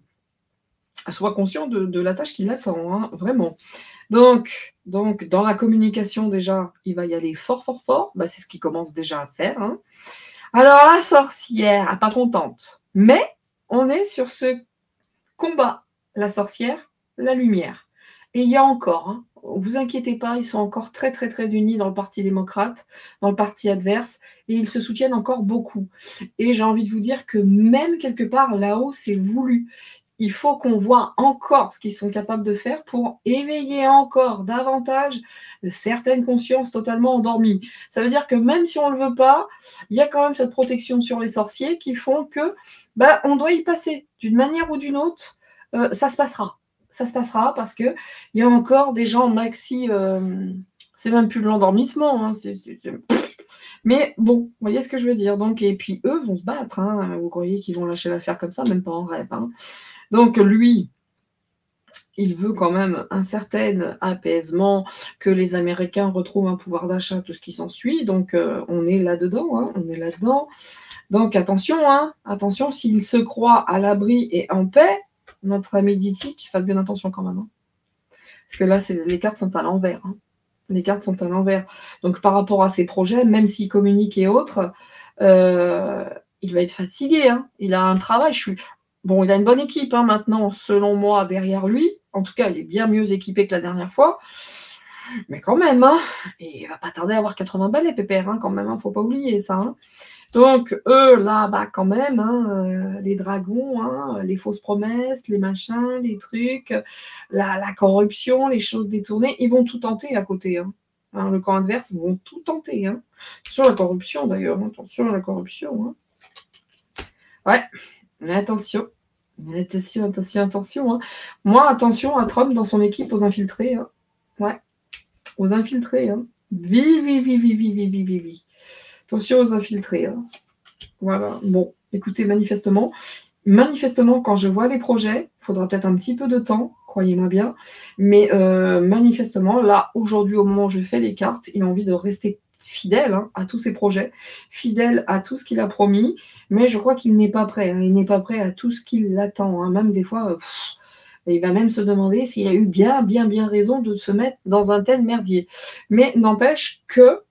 soit conscient de la tâche qui l'attend, hein, vraiment. Donc, dans la communication, déjà, il va y aller fort, fort, fort. Bah, c'est ce qu'il commence déjà à faire, hein. Alors, la sorcière, pas contente. Mais on est sur ce combat. La sorcière, la lumière. Et il y a encore, hein, vous inquiétez pas, ils sont encore très, très, très unis dans le Parti démocrate, dans le parti adverse, et ils se soutiennent encore beaucoup. Et j'ai envie de vous dire que même quelque part, là-haut, c'est voulu. Il faut qu'on voit encore ce qu'ils sont capables de faire pour éveiller encore davantage certaines consciences totalement endormies. Ça veut dire que même si on ne le veut pas, il y a quand même cette protection sur les sorciers qui font que on doit y passer d'une manière ou d'une autre. Ça se passera. Ça se passera parce qu'il y a encore des gens maxi. C'est même plus de l'endormissement, hein, mais bon, vous voyez ce que je veux dire. Donc, et puis eux vont se battre, hein. Vous croyez qu'ils vont lâcher l'affaire comme ça, même pas en rêve, hein. Donc lui, il veut quand même un certain apaisement, que les Américains retrouvent un pouvoir d'achat, tout ce qui s'ensuit. Donc on est là-dedans, hein, on est là-dedans. Donc attention, hein, attention, s'il se croit à l'abri et en paix, notre ami Diti, qu'il fasse bien attention quand même, hein. Parce que là, les cartes sont à l'envers, hein. Les cartes sont à l'envers. Donc par rapport à ses projets, même s'il communique et autres, il va être fatigué, hein. Il a un travail. Bon, il a une bonne équipe, hein, maintenant, selon moi, derrière lui. En tout cas, il est bien mieux équipé que la dernière fois. Mais quand même, hein, et il va pas tarder à avoir 80 balais, pépère, hein, quand même, hein, faut pas oublier ça, hein. Donc, eux, là-bas, quand même, hein, les dragons, hein, les fausses promesses, les machins, les trucs, la corruption, les choses détournées, ils vont tout tenter à côté, hein. Hein, le camp adverse, ils vont tout tenter, hein. Attention à la corruption, d'ailleurs, hein, attention à la corruption, hein. Ouais, mais attention. Attention, hein. Moi, attention à Trump dans son équipe aux infiltrés, hein. Ouais, aux infiltrés, hein. Vi. Attention aux infiltrés, hein. Voilà. Bon, écoutez, manifestement, quand je vois les projets, il faudra peut-être un petit peu de temps, croyez-moi bien. Mais manifestement, là, aujourd'hui, au moment où je fais les cartes, il a envie de rester fidèle hein, à tous ses projets, fidèle à tout ce qu'il a promis, mais je crois qu'il n'est pas prêt. Hein, il n'est pas prêt à tout ce qui l'attend. Hein, même des fois, il va même se demander s'il a eu bien raison de se mettre dans un tel merdier. Mais n'empêche que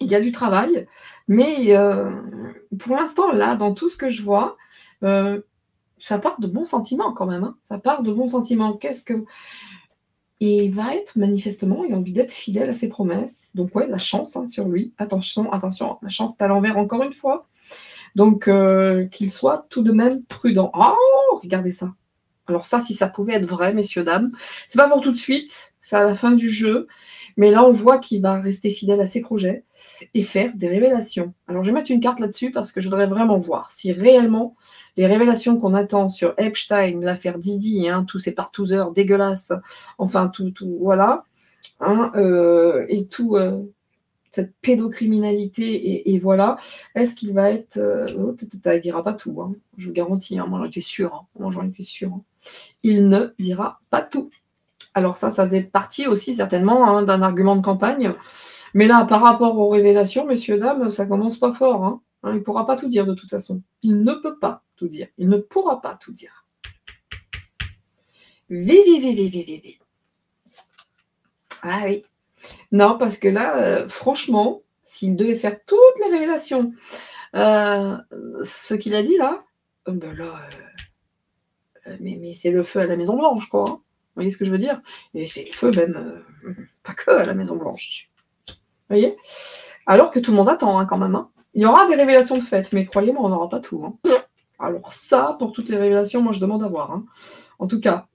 il y a du travail, mais pour l'instant, là, dans tout ce que je vois, ça part de bons sentiments quand même. Hein. Ça part de bons sentiments. Qu'est-ce que... Il va être, manifestement, il a envie d'être fidèle à ses promesses. Donc ouais, la chance hein, sur lui. Attention, attention, la chance est à l'envers encore une fois. Donc qu'il soit tout de même prudent. Oh, regardez ça. Alors ça, si ça pouvait être vrai, messieurs, dames, c'est pas pour tout de suite, c'est à la fin du jeu. Mais là, on voit qu'il va rester fidèle à ses projets et faire des révélations. Alors, je vais mettre une carte là-dessus parce que je voudrais vraiment voir si réellement les révélations qu'on attend sur Epstein, l'affaire Didi, hein, tous ces partouzeurs dégueulasses, enfin, tout voilà, hein, et tout... cette pédocriminalité, et voilà, est-ce qu'il va être... il dira pas tout, hein, je vous garantis, hein, moi j'en étais sûre. Hein, moi j'en étais sûre. Hein. Il ne dira pas tout. Alors ça faisait partie aussi certainement hein, d'un argument de campagne. Mais là, par rapport aux révélations, messieurs, dames, ça commence pas fort. Hein. Il ne pourra pas tout dire de toute façon. Il ne peut pas tout dire. Il ne pourra pas tout dire. Vivi. Ah oui. Non, parce que là, franchement, s'il devait faire toutes les révélations, ce qu'il a dit là, ben là, mais c'est le feu à la Maison Blanche, quoi. Hein. Vous voyez ce que je veux dire? Et c'est le feu même, pas que à la Maison Blanche. Vous voyez? Alors que tout le monde attend hein, quand même. Hein. Il y aura des révélations de fait, mais croyez-moi, on n'aura pas tout. Hein. Alors ça, pour toutes les révélations, moi je demande à voir. Hein. En tout cas,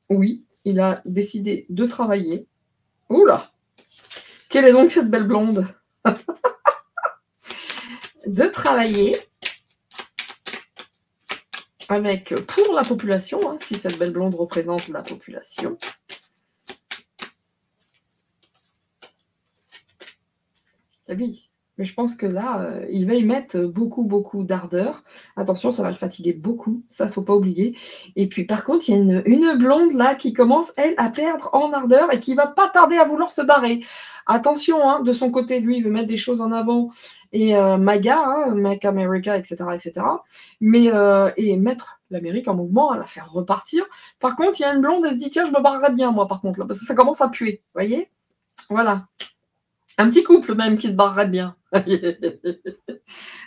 oui, il a décidé de travailler. Oula! Quelle est donc cette belle blonde? De travailler avec, pour la population, hein, si cette belle blonde représente la population. Et oui, mais je pense que là, il va y mettre beaucoup d'ardeur. Attention, ça va le fatiguer beaucoup, ça, faut pas oublier. Et puis, par contre, il y a une blonde, là, qui commence, elle, à perdre en ardeur et qui va pas tarder à vouloir se barrer. Attention, hein, de son côté, lui, il veut mettre des choses en avant. Et MAGA, hein, Make America, etc. Mais, et mettre l'Amérique en mouvement, à la faire repartir. Par contre, il y a une blonde, elle se dit, tiens, je me barrerais bien, moi, par contre, là, parce que ça commence à puer, vous voyez? Voilà. Un petit couple même qui se barrerait bien.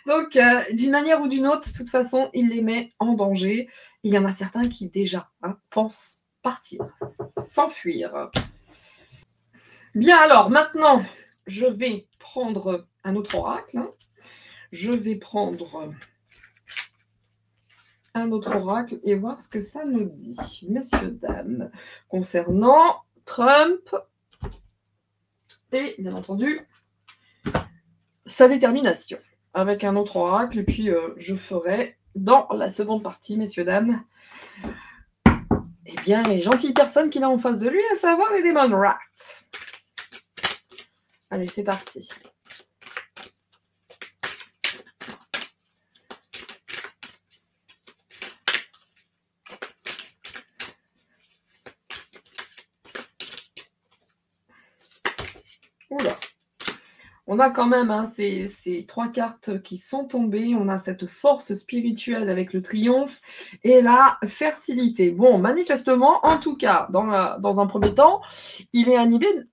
Donc, d'une manière ou d'une autre, de toute façon, il les met en danger. Il y en a certains qui déjà hein, pensent partir, s'enfuir. Bien, alors, maintenant, je vais prendre un autre oracle. Hein. Je vais prendre un autre oracle et voir ce que ça nous dit, messieurs, dames, concernant Trump et, bien entendu, sa détermination. Avec un autre oracle, et puis je ferai dans la seconde partie, messieurs, dames, eh bien, les gentilles personnes qu'il a en face de lui, à savoir les Demon Rats. Allez, c'est parti. Oula. On a quand même hein, ces trois cartes qui sont tombées. On a cette force spirituelle avec le triomphe et la fertilité. Bon, manifestement, en tout cas, dans un premier temps, il est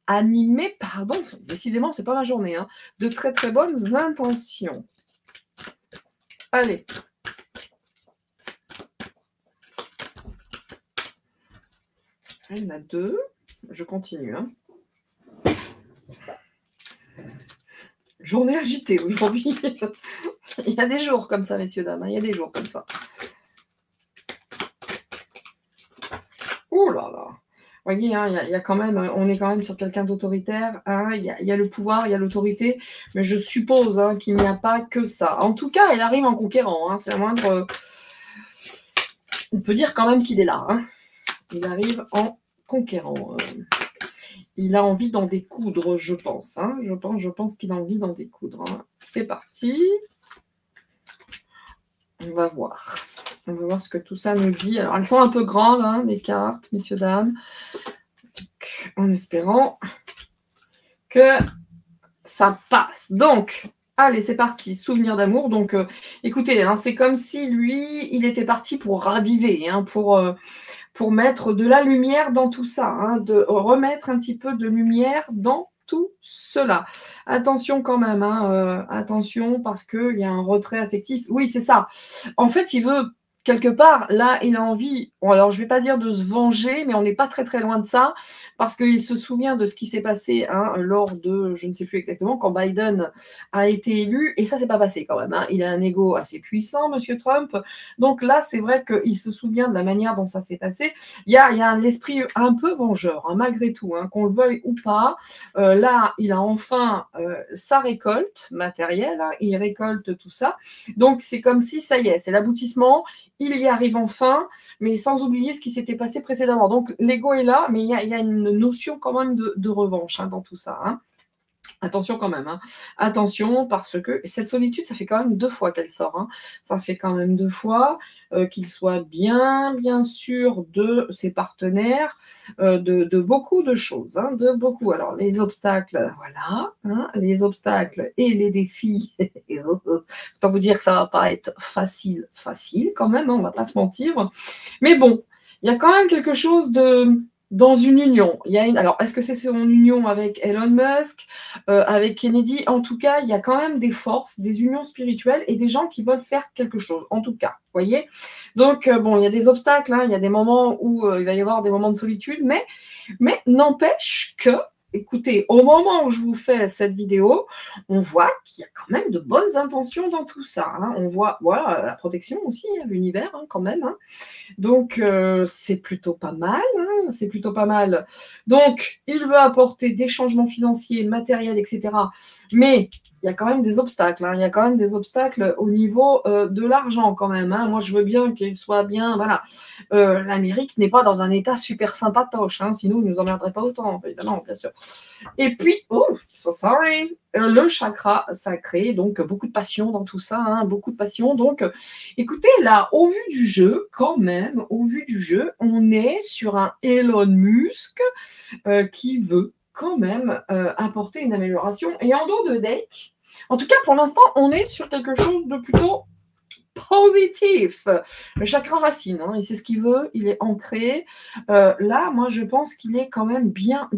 animé pardon, décidément, c'est pas ma journée, hein, de très bonnes intentions. Allez. Il y en a deux. Je continue. Hein. Journée agitée aujourd'hui. Il y a des jours comme ça, messieurs, dames. Il y a des jours comme ça. Ouh là là. Vous voyez, hein, il y a quand même, on est quand même sur quelqu'un d'autoritaire. Hein, il y a le pouvoir, il y a l'autorité. Mais je suppose hein, qu'il n'y a pas que ça. En tout cas, il arrive en conquérant. Hein, c'est la moindre... On peut dire quand même qu'il est là. Hein. Il arrive en conquérant. Il a envie d'en découdre, je pense. Hein. Je pense qu'il a envie d'en découdre. Hein. C'est parti. On va voir. On va voir ce que tout ça nous dit. Alors, elles sont un peu grandes, hein, les cartes, messieurs, dames. Donc, en espérant que ça passe. Donc, allez, c'est parti. Souvenir d'amour. Donc, écoutez, hein, c'est comme si lui, il était parti pour raviver, hein, pour mettre de la lumière dans tout ça, hein, de remettre un petit peu de lumière dans tout cela. Attention quand même, hein, attention parce qu'il y a un retrait affectif. Oui, c'est ça. En fait, il veut, quelque part, là, il a envie, bon, alors je ne vais pas dire de se venger, mais on n'est pas très très loin de ça, parce qu'il se souvient de ce qui s'est passé, hein, lors de, je ne sais plus exactement, quand Biden a été élu, et ça s'est pas passé quand même, hein. Il a un ego assez puissant, Monsieur Trump, donc là, c'est vrai qu'il se souvient de la manière dont ça s'est passé. Il y a un esprit un peu vengeur, hein, malgré tout, hein, qu'on le veuille ou pas. Là, il a enfin sa récolte matérielle, hein, il récolte tout ça, donc c'est comme si, ça y est, c'est l'aboutissement, il y arrive enfin, mais sans oublier ce qui s'était passé précédemment. Donc l'ego est là, mais il y a une notion quand même de revanche, hein, dans tout ça, hein. Attention quand même, hein. Attention, parce que cette solitude, ça fait quand même 2 fois qu'elle sort, hein. Ça fait quand même 2 fois, qu'il soit bien sûr de ses partenaires, de beaucoup de choses, hein, de beaucoup. Alors les obstacles, voilà, hein, les obstacles et les défis, autant vous dire que ça va pas être facile quand même, hein, on va pas se mentir. Mais bon, il y a quand même quelque chose dans une union. Alors, est-ce que c'est son union avec Elon Musk, avec Kennedy? En tout cas, il y a quand même des forces, des unions spirituelles et des gens qui veulent faire quelque chose, en tout cas, vous voyez? Donc, bon, il y a des obstacles, hein, il y a des moments où il va y avoir des moments de solitude, mais n'empêche que, écoutez, au moment où je vous fais cette vidéo, on voit qu'il y a quand même de bonnes intentions dans tout ça, hein. On voit, voilà, la protection aussi, hein, l'univers, hein, quand même, hein. Donc, c'est plutôt pas mal, hein, c'est plutôt pas mal. Donc, il veut apporter des changements financiers, matériels, etc. Mais il y a quand même des obstacles, hein, il y a quand même des obstacles au niveau de l'argent quand même, hein. Moi, je veux bien qu'il soit bien, voilà. L'Amérique n'est pas dans un état super sympatoche, hein, sinon il ne nous emmerderait pas autant, évidemment, bien sûr. Et puis, oh, so sorry, le chakra sacré, donc beaucoup de passion dans tout ça, hein, beaucoup de passion. Donc, écoutez, là, au vu du jeu, quand même, au vu du jeu, on est sur un Elon Musk qui veut quand même apporter une amélioration. Et en dos de deck, en tout cas, pour l'instant, on est sur quelque chose de plutôt positif. Le chakra racine, hein, il sait ce qu'il veut, il est ancré. Là, moi, je pense qu'il est quand même bien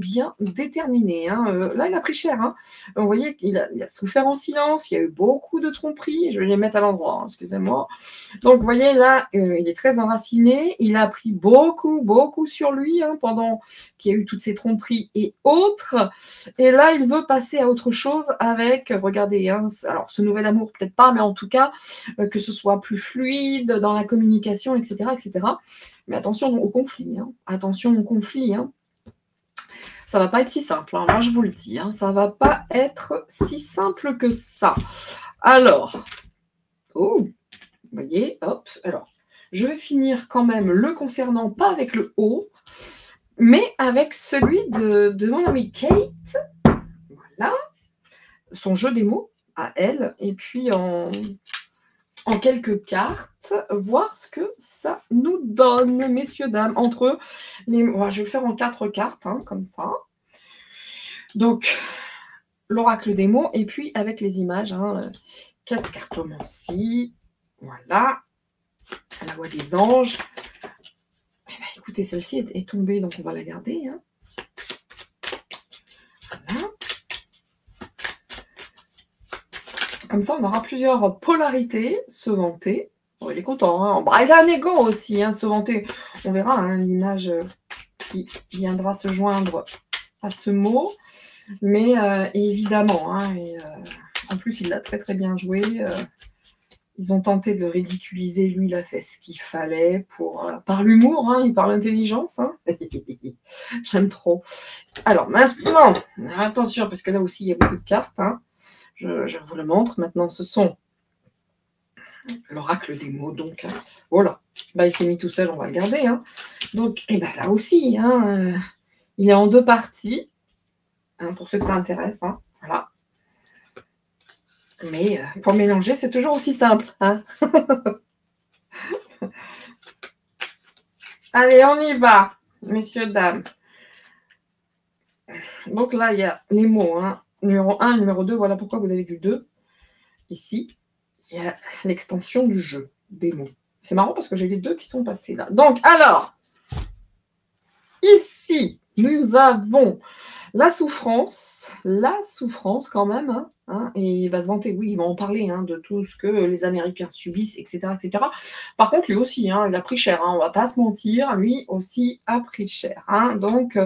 déterminé, hein. Là, il a pris cher, hein. Vous voyez qu'il a souffert en silence, il y a eu beaucoup de tromperies. Je vais les mettre à l'endroit, hein, excusez-moi. Donc, vous voyez, là, il est très enraciné. Il a pris beaucoup sur lui, hein, pendant qu'il y a eu toutes ces tromperies et autres. Et là, il veut passer à autre chose avec, regardez, hein, alors ce nouvel amour, peut-être pas, mais en tout cas, que ce soit plus fluide dans la communication, etc. Mais attention au conflit, hein. Attention au conflit, hein. Ça va pas être si simple, hein. Moi je vous le dis, hein. Ça va pas être si simple que ça. Alors, oh, vous voyez, hop, alors, je vais finir quand même le concernant, pas avec le haut, mais avec celui de mon amie Kate. Voilà, son jeu des mots à elle, et puis en quelques cartes, voir ce que ça nous donne, messieurs, dames, entre les... je vais le faire en 4 cartes, hein, comme ça. Donc, l'oracle des mots, et puis avec les images, hein, 4 cartomancie, voilà, la voix des anges. Eh bien, écoutez, celle-ci est tombée, donc on va la garder, hein. Voilà. Comme ça, on aura plusieurs polarités, se vanter. Oh, il est content, hein. Bah, il a un ego aussi, hein, se vanter. On verra, hein, l'image qui viendra se joindre à ce mot. Mais évidemment, hein, en plus, il l'a très bien joué. Ils ont tenté de le ridiculiser. Lui, il a fait ce qu'il fallait par l'humour, hein, il parle intelligence. Hein. J'aime trop. Alors maintenant, attention, parce que là aussi, il y a beaucoup de cartes, hein. Je vous le montre. Maintenant, ce sont l'oracle des mots. Donc, voilà. Bah, il s'est mis tout seul, on va le garder. Hein. Donc, et ben, là aussi, hein, il est en 2 parties. Hein, pour ceux que ça intéresse. Hein. Voilà. Mais pour mélanger, c'est toujours aussi simple. Hein. Allez, on y va, messieurs, dames. Donc là, il y a les mots. Hein. Numéro 1, numéro 2, voilà pourquoi vous avez du 2. Ici, il y a l'extension du jeu, des mots. C'est marrant parce que j'ai les 2 qui sont passés là. Donc, alors, ici, nous avons la souffrance quand même, hein, et il va se vanter, oui, il va en parler, hein, de tout ce que les Américains subissent, etc., etc. Par contre, lui aussi, hein, il a pris cher, hein, on va pas se mentir, lui aussi a pris cher. Hein, donc,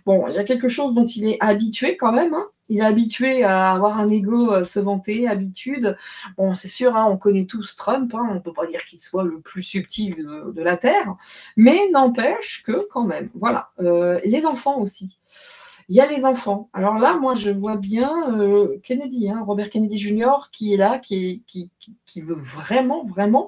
bon, il y a quelque chose dont il est habitué quand même, hein. Il est habitué à avoir un ego se vanter, habitude. Bon, c'est sûr, hein, on connaît tous Trump, hein, on ne peut pas dire qu'il soit le plus subtil de la Terre, mais n'empêche que quand même, voilà. Les enfants aussi. Il y a les enfants. Alors là, moi, je vois bien Kennedy, hein, Robert Kennedy Jr., qui est là, qui veut vraiment, vraiment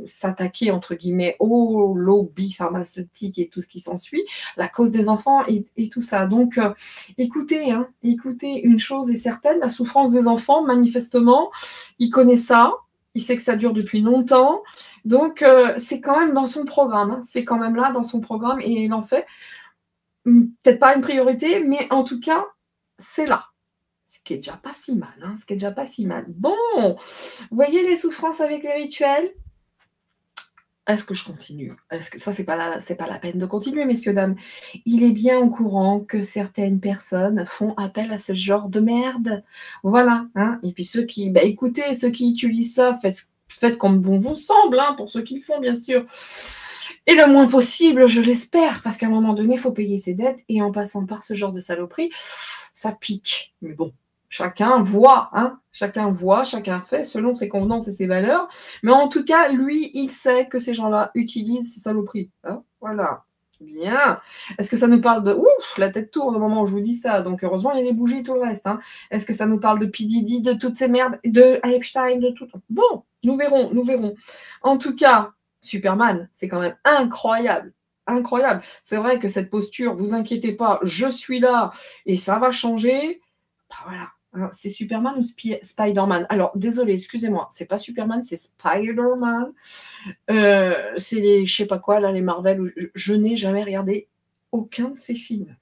s'attaquer, entre guillemets, au lobby pharmaceutique et tout ce qui s'ensuit, la cause des enfants et tout ça. Donc, écoutez, hein, écoutez, une chose est certaine, la souffrance des enfants, manifestement, il connaît ça, il sait que ça dure depuis longtemps, donc c'est quand même dans son programme, hein, c'est quand même là dans son programme et il en fait peut-être pas une priorité, mais en tout cas, c'est là. Ce qui est déjà pas si mal, hein, ce qui est déjà pas si mal. Bon, vous voyez les souffrances avec les rituels? Est-ce que je continue? Est-ce que ça, c'est pas la peine de continuer, messieurs, dames. Il est bien au courant que certaines personnes font appel à ce genre de merde. Voilà. Hein. Et puis ceux qui, écoutez, ceux qui utilisent ça, faites comme bon vous semble, hein, pour ceux qui le font, bien sûr. Et le moins possible, je l'espère, parce qu'à un moment donné, il faut payer ses dettes, et en passant par ce genre de saloperie, ça pique. Mais bon, chacun voit, hein, chacun fait selon ses convenances et ses valeurs. Mais en tout cas, lui, il sait que ces gens-là utilisent ces saloperies. Hein, voilà. Bien. Est-ce que ça nous parle de... Ouf, la tête tourne au moment où je vous dis ça. Donc, heureusement, il y a les bougies et tout le reste. Hein. Est-ce que ça nous parle de P. Diddy, de toutes ces merdes, de Epstein, de tout... Bon, nous verrons, nous verrons. En tout cas, Superman, c'est quand même incroyable. Incroyable. C'est vrai que cette posture, vous inquiétez pas, je suis là et ça va changer. Bah voilà. C'est Superman ou Spider-Man? Alors, désolé, excusez-moi, c'est pas Superman, c'est Spider-Man. C'est les, je sais pas quoi, là, les Marvel, où je n'ai jamais regardé aucun de ces films.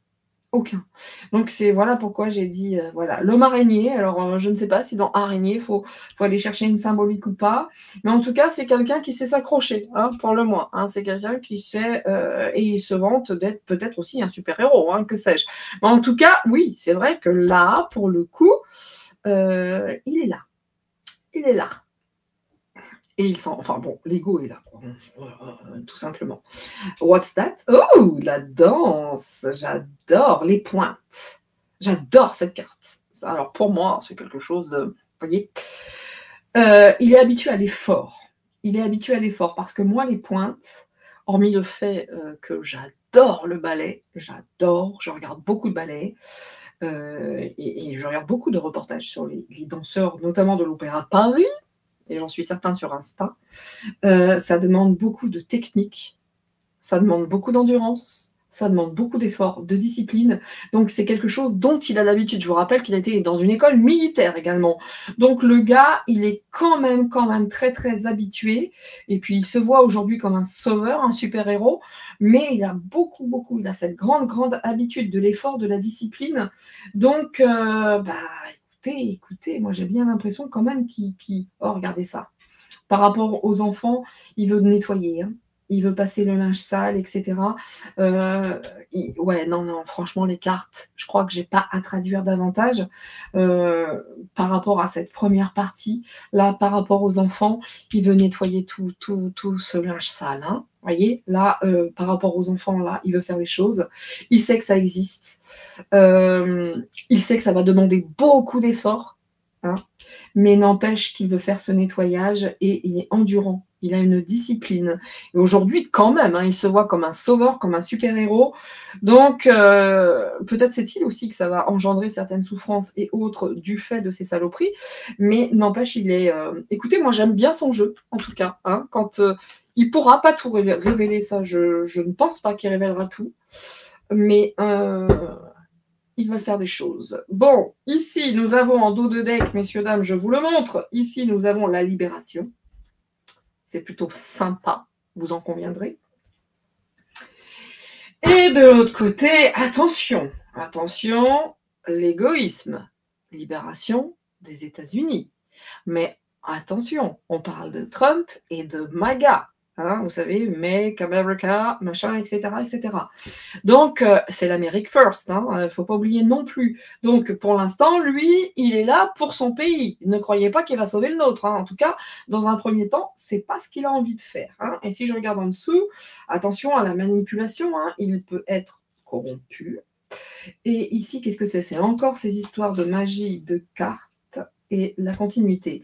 Aucun. Donc, c'est voilà pourquoi j'ai dit, voilà, l'homme araignée. Alors, je ne sais pas si dans araignée, il faut aller chercher une symbolique ou pas. Mais en tout cas, c'est quelqu'un qui sait s'accrocher, hein, pour le moins. Hein, c'est quelqu'un qui sait, et il se vante d'être peut-être aussi un super-héros, hein, que sais-je. Mais en tout cas, oui, c'est vrai que là, pour le coup, il est là. Il est là. Et il sent, enfin bon, l'ego est là, tout simplement. What's that? Oh, la danse! J'adore les pointes. J'adore cette carte. Alors pour moi, c'est quelque chose, vous voyez. Il est habitué à l'effort. Il est habitué à l'effort parce que moi, les pointes, hormis le fait que j'adore le ballet, je regarde beaucoup de ballet, et je regarde beaucoup de reportages sur les danseurs, notamment de l'Opéra de Paris, et j'en suis certain sur Insta. Ça demande beaucoup de technique, ça demande beaucoup d'endurance, ça demande beaucoup d'efforts, de discipline. Donc, c'est quelque chose dont il a l'habitude. Je vous rappelle qu'il a été dans une école militaire également. Donc, le gars, il est quand même très, très habitué. Et puis, il se voit aujourd'hui comme un sauveur, un super-héros. Mais il a il a cette grande habitude de l'effort, de la discipline. Donc, écoutez, moi, j'ai bien l'impression quand même Oh, regardez ça. Par rapport aux enfants, il veut nettoyer, hein. Il veut passer le linge sale, etc. Ouais, non, franchement, les cartes, je crois que j'ai pas à traduire davantage par rapport à cette première partie. Là, par rapport aux enfants, il veut nettoyer tout ce linge sale. Hein. Vous voyez, là, par rapport aux enfants, là, il veut faire les choses. Il sait que ça existe. Il sait que ça va demander beaucoup d'efforts. Hein, mais n'empêche qu'il veut faire ce nettoyage et il est endurant. Il a une discipline. Et aujourd'hui, quand même, hein, il se voit comme un sauveur, comme un super-héros. Donc, peut-être c'est-il aussi que ça va engendrer certaines souffrances et autres du fait de ces saloperies. Mais n'empêche, il est... Écoutez, moi, j'aime bien son jeu, en tout cas. Hein, quand il ne pourra pas tout révéler, ça, je ne pense pas qu'il révélera tout. Mais... il va faire des choses. Bon, ici, nous avons en dos de deck, messieurs, dames, je vous le montre. Ici, nous avons la libération. C'est plutôt sympa, vous en conviendrez. Et de l'autre côté, attention, attention, l'égoïsme, libération des États-Unis. Mais attention, on parle de Trump et de MAGA. Hein, vous savez, Make America, machin, etc., etc. Donc, c'est l'Amerique first, hein, il ne faut pas oublier non plus. Donc, pour l'instant, lui, il est là pour son pays. Ne croyez pas qu'il va sauver le nôtre. Hein. En tout cas, dans un premier temps, c'est pas ce qu'il a envie de faire. Hein. Et si je regarde en dessous, attention à la manipulation, hein, il peut être corrompu. Et ici, qu'est-ce que c'est? C'est encore ces histoires de magie, de cartes et la continuité.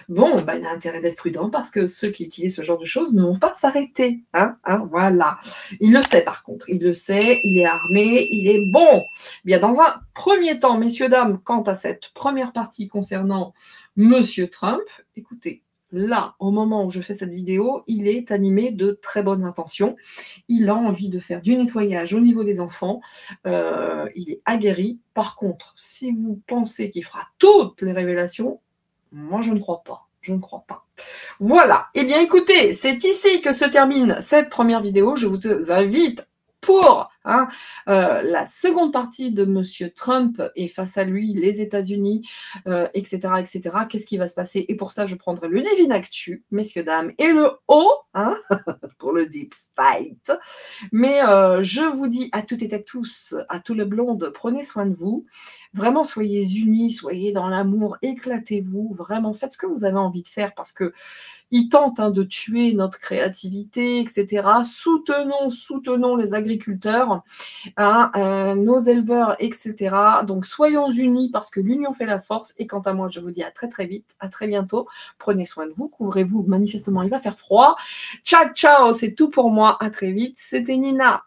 Bon, ben, il a intérêt d'être prudent parce que ceux qui utilisent ce genre de choses ne vont pas s'arrêter. Hein, voilà. Il le sait par contre, il le sait, il est armé, il est bon. Bien, dans un premier temps, messieurs, dames, quant à cette première partie concernant Monsieur Trump, écoutez, là, au moment où je fais cette vidéo, il est animé de très bonnes intentions. Il a envie de faire du nettoyage au niveau des enfants. Il est aguerri. Par contre, si vous pensez qu'il fera toutes les révélations, moi, je ne crois pas. Je ne crois pas. Voilà. Eh bien, écoutez, c'est ici que se termine cette première vidéo. Je vous invite pour la seconde partie de Monsieur Trump et face à lui, les États-Unis, etc., etc. Qu'est-ce qui va se passer? Et pour ça, je prendrai le Divine Actu, messieurs, dames, et le haut, hein, pour le Deep State. Mais je vous dis à toutes et à tous, à tous les blondes, prenez soin de vous. Vraiment, soyez unis, soyez dans l'amour, éclatez-vous. Vraiment, faites ce que vous avez envie de faire parce que ils tentent de tuer notre créativité, etc. Soutenons les agriculteurs, nos éleveurs, etc. Donc, soyons unis parce que l'union fait la force. Et quant à moi, je vous dis à très très vite, à très bientôt. Prenez soin de vous, couvrez-vous. Manifestement, il va faire froid. Ciao, ciao, c'est tout pour moi. À très vite. C'était Nina.